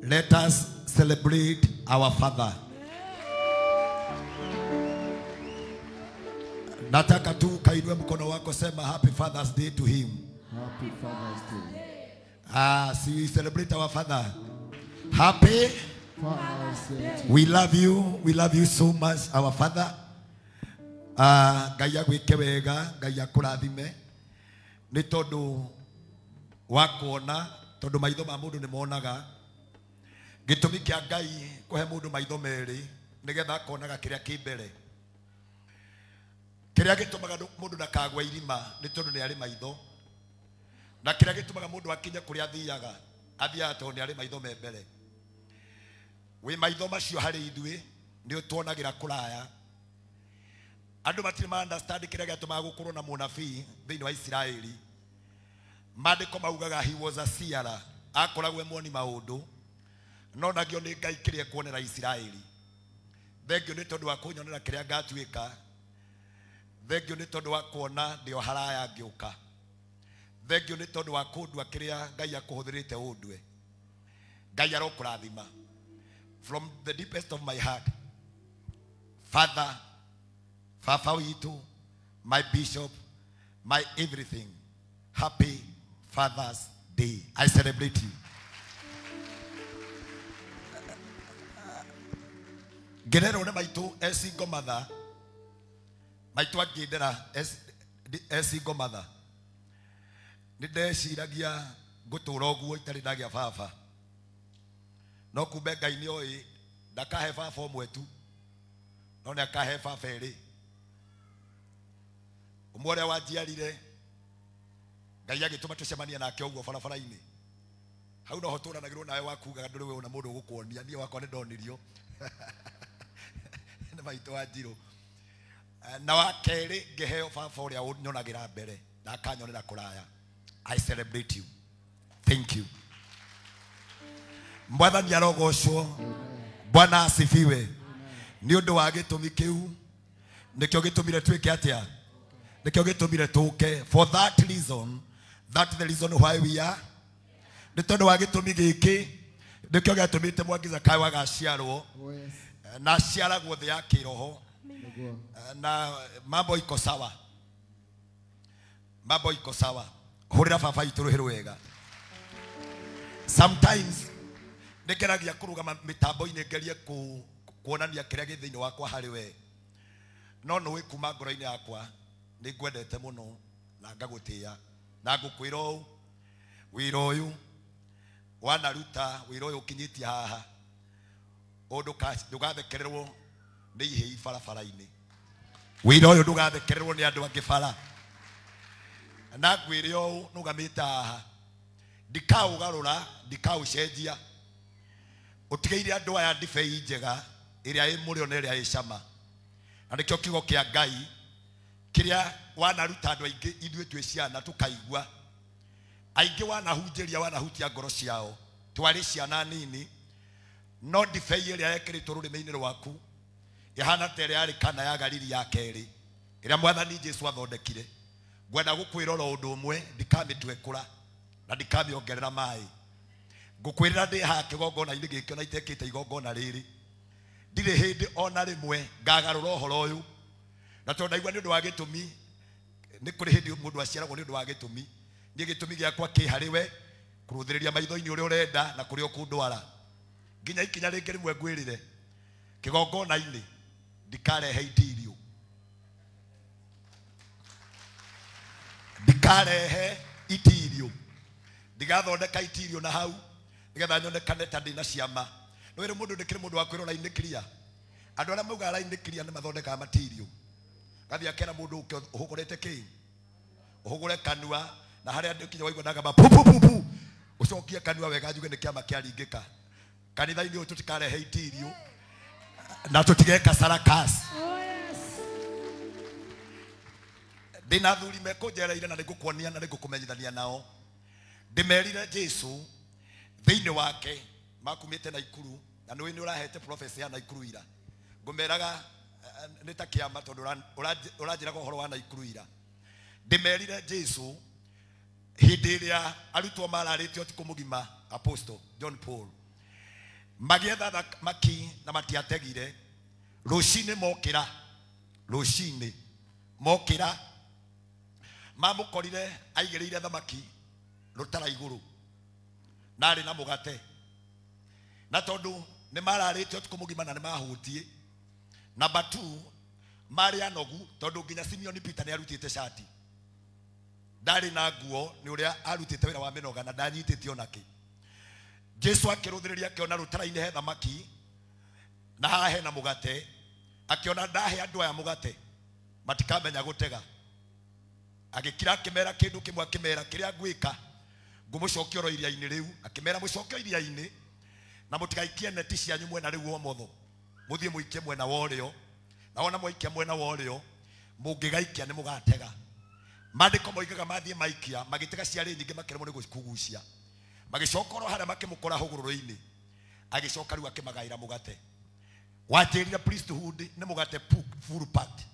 Let us celebrate our father. Nataka tu kainue mkono wako, sema happy Father's Day to him. Happy Father's Day. See, we celebrate our father. Happy Father's Day. We love you so much, our father. Gaya gwike wega, gaya kurathime. Ni tondu wakuona, tondu maitho ma mundu ni monaga. Gitumi kia Ngai kuhe mundu maitho meri, nigetha akonaga kiria ki mbere. Kiria gitumaga mundu ndakagwa irima ni tondu ni ari maitho. Na kiria gitumaga mundu akinye kuria athiaga, athiaga tondu ni ari maitho me mbere. We maitho macio hari ithui ni utuonagira kuraya. Andu matiri ma understand kiria gitumaga gukorwo na munabii thiini wa Israeli. Maandiko maugaga he was a seer, akoragwo muoni maundu, no nagio ni Ngai kiria kuonera Israeli. Thengio ni tondu wa kunyonera kiria ngatuika. Thengio ni tondu wa kuona ndio haraya ngiuka. Thengio ni tondu wa kundua kiria Ngai akuhuthirite undwe. Ngai arokurathima. From the deepest of my heart, Father, Papa witu, my bishop, my everything, happy Father's Day. I celebrate you. Gerero ne maitu single mother. Maitu agindera single mother. Nindeciragia gutura oguo itari ndagia baba. No kumbe Ngai ni oi ndakahe baba omwe tu. No ne akahe baba eri. Umwore wajiarire Ngai agituma tucemania nake oguo barabara-ini. Hau no hoturanagirwo nawe wakugaga nduri we una mundu gukuonia nie wakwa ni ndonirio. Ni maitu Wanjiru. Na wakeri ngeheo baba uria unyonagira mbere na akanyonera kuraya. I celebrate you. Thank you. Mwathani arogocwo. Bwana asifiwe. Ni undu wa gitumi kiu nikyo gitumire twike atia, nikyo gitumire tuke. For that reason, that the reason why we are. Ni tondu wa gitumi giki nikyo gitumite Mwangi Kai wagaciarwo na ciaragwo thi ya kiroho na mambo iko sawa. Mambo iko sawa. Hurira baba itu ruhiru wega. Sometimes ndekeragia kurugama mitambo-ini ngerie kuonania kiria gi thiini wakwa hari we, no no wikuma ngoro-ini yakwa ni ngwendete muno na ngagutia na ngukwira u wira uyu wanaruta wira uyu kinyitie haha undu ndugathekererwo ni ihei barabara-ini. Wira uyu ndugathekererwo ni andu angi bara na ngwire u nugamita haha ndikaugarura ndikaucenjia utigeire andu aya ndibei njega iria i murio na iria i cama. Na nikyo kiugo kia Ngai kiria wanaruta andu aingi ithuĩ twĩ ciana tukaigua aingi wanahunjĩria wanahutia ngoro ciao twari ciana nini, no ndibei iria yekiritwo rurimi-ini rwaku ihana ta iria yarĩ kana ya Galili ya keri iria Mwathani Jesu athondekire. Ngwenda gukwirora undu umwe ndikamitwekura na ndikamiongerera mai. Ngukwirira ndi ha kigongona-ini giki ona itekite igongona riri ndire hindi ona rimwe ngagarura uhoro uyu, na tondu ndaigua ni undu wa gitumi ni kuri hindi mundu aciaragwo ni undu wa gitumi. Ni gitumi giakwa ki hariwe kuruthiriria maitho-ini uria urenda na kuri ukundwara nginya ikinya ringi rimwe ngwirire kigongona-ini ndikarehe itirio, ndikarehe itirio, ndigathondeka itirio na hau nigetha nyonekane ta ndina ciama. No wire mundu ndikire mundu wa kwirora ini clear. Andu aria mauga ara ini clear ni mathondeka material. Gathi akera mundu uhugurete ki uhugure kanua na haria ndikinya waigua ndagamba pu pu pu pu ucokie kanua wega njuge ni kiama kiaringika. Kanitha-ini uyu tutikarehe itirio na tutigeka sarakas. Ndina thuri mekunjereire na nigukuonia na nigukumenyithania nao. Ndimerire Jesu thiini wake makumite Naikuru na ni urahete prophecy ya Naikuru ira. Ngumeraga nita kiama tondu uranjiraga uhoro wa Naikuru ira. Ndimerire Jesu hindi iria arutwo mararitio ti kumugima Apostle John Paul Magietha thamaki na matiategire. Rucini mokira. Rucini mokira. Mamukorire aigereire thamaki rutara iguru. Nari na mugate. Na tondu ni mararite utuku mugima na ni mahutie. Number 2, mari anogu tondu nginya Simeon Peter ni arutite shati. Ndari na nguo ni uria arutite wira wa minoga na ndanyitite onake. Jesu akiruthiriria akiona rutara-ini he thamaki na hahe na mugate, akiona ndahe andu aya mugate matikamenya gutega. Agikira akimera kindu kimwe, akimera kiria ngwika ngumucokia ro iria-ini riu. Akimera mucokio iria-ini na mutigaikie neti cianyu mwena riu omotho, muthie muikie mwena worio, na ona muikie mwena worio mungigaikia ni mugatega. Mandiko moigaga mathie maikia magitega ciari nyingi makiremo ni gukugucia, magicokoro haria makimukora hugururo-ini, agicoka riu akimagaira mugate. Watirire priesthood ni mugate full packed.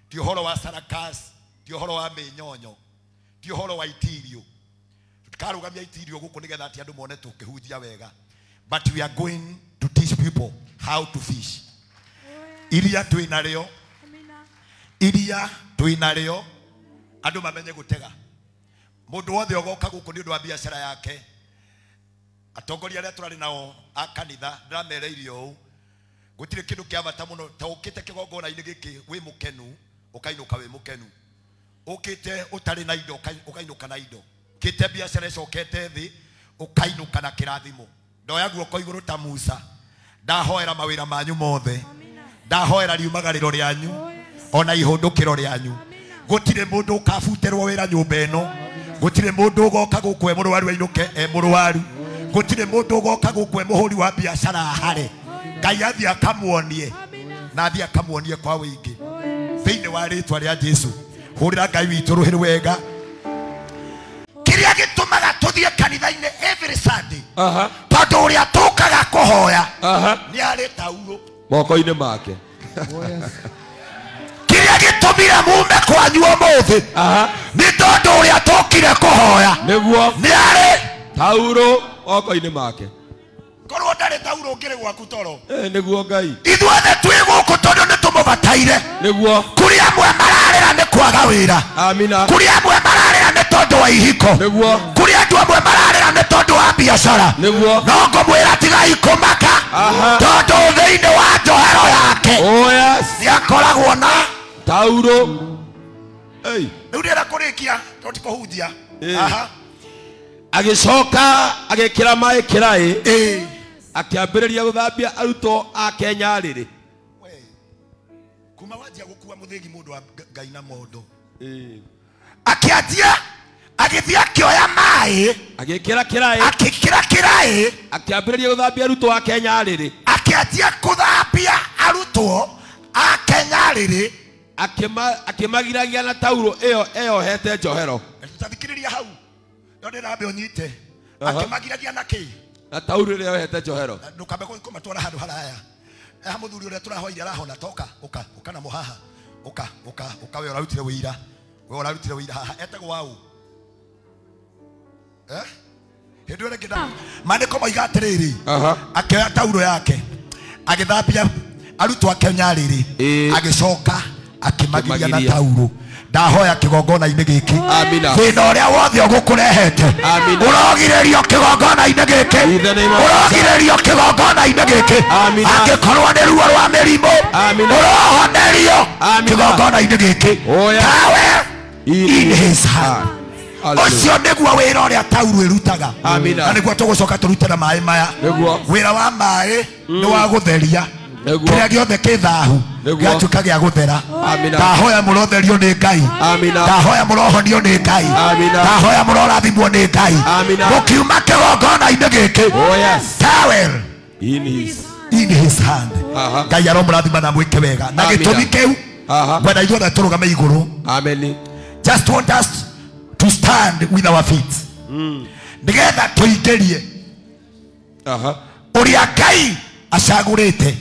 Ti uhoro wa sarakas, ti uhoro wa menyonyo, ti uhoro wa itirio. Tukarugamia itirio guku nigetha ati andu mone tukihunjia wega. But we are going to teach people how to fish. Iria twinareo, iria twinareo andu mamenye gutega. Mundu wothe ogoka guku ni undu wa biashara yake. Atongoria aria turari nao a kanitha ndamereirio u gutire kindu kia bata muno ta ukite kigongona-ini giki wi mukenu ukainuka wi mukenu, ukite utari na indo ukainuka na indo, kite biashara icokete thi ukainuka na kirathimo. Ndoya guoko iguru ta Musa, ndahoera mawira manyu mothe, ndahoera riumagariro rianyu ona ihundukiro rianyu. Gutire mundu ukabuterwo wira nyumba eno, gutire mundu ugoka guku e murwaru ainuke e murwaru, gutire mundu ugoka guku e muhuri wa biashara hare. Ngai athie akamuonie na athie akamuonie kwa wingi thiini wa ritwa ria Jesu. Hurira Ngai witu ruhiri wega. Kiria gitumaga tuthie kanitha-ini every Sunday tondu uria tukaga kuhoya ni ari tauro moko-ini make. Kiria gitumire mume kwanyu umuthi ni tondu uria tukire kuhoya niguo ni ari tauro moko-ini make. Korwo ndari tauro ngire gwaku toro niguo Ngai. Ithuothe twi guku tondu ni tumubataire niguo. Kuri amwe mararira ni kwaga wira. Amina. Kuri amwe mararira ni tondu wa ihiko. Niguo. Kuri andu amwe mararira ni tondu wa biashara. Niguo. No ngumwira tigai kumaka tondu thiini wa njohero yake ni akoragwo na tauro. Riu ndira kurikia tondu kuhunjia. Agicoka agikira mai kirai akiambiriria guthambia arutwo a Kenya riri. Kuma wajia gukua muthingi mundu wa Ngai na mondo. Akiatia agithia akioya mai agikira kirai akiambiriria guthambia arutwo a Kenya riri. Akiatia kuthambia arutwo a Kenya riri akimagiragia na tauro iyo hete njohero. Tutathikiriria hau ndio ndirabe onyite akimagiragia na ki na tauro iyo hete njohero. Ndukambe kumatwara handu haraya. Muthuri uria turahoire arahona toka uka na muhaha uka we urarutire wira haha etagwo wau hindu ire ngida mandiko moiga atiriri akioya tauro yake agithambia arutwo a Kenya riri agicoka akimagiria na tauro. Ndahoya kigongona-ini giki thina uria wothe ugukurehete urogiririo kigongona-ini giki urogiririo kigongona-ini giki angikorwo ni ruo rwa mirimu urohonerio kigongona-ini giki tawe in his hand. Ucio niguo wira uria tauro irutaga na niguo tugucoka turute na mai maya. Wira wa mai ni wa gutheria kiria giothe kithahu gatuka gia guthera. Ndahoya murotherio ni Ngai, ndahoya murohonio ni Ngai, ndahoya murorathimwo ni Ngai mukiuma kigongona-ini giki towel in his hand. Ngai aromurathima na mwike wega na gitumi kiu ngwenda ithuothe turugame iguru. Just want us to stand with our feet nigetha tuingirie uria Ngai acagurite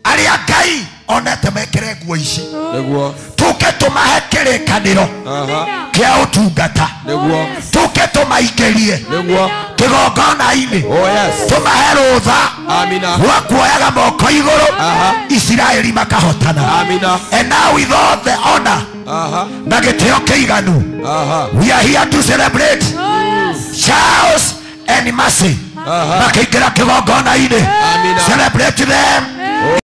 aria Ngai onete mekire nguo ici tuke tumahe kirikaniro kia utungata tuke tumaingirie kigongona-inĩ Oh yes. tũmahe rũtha Amina. rwa kuoyaga moko igũrũ Isiraeli makahotana. Amina. And now with all the honor na gĩtĩo kĩiganu we are here to celebrate Charles and Mercy makĩingĩra kĩgongona-inĩ. Amina. Celebrate them.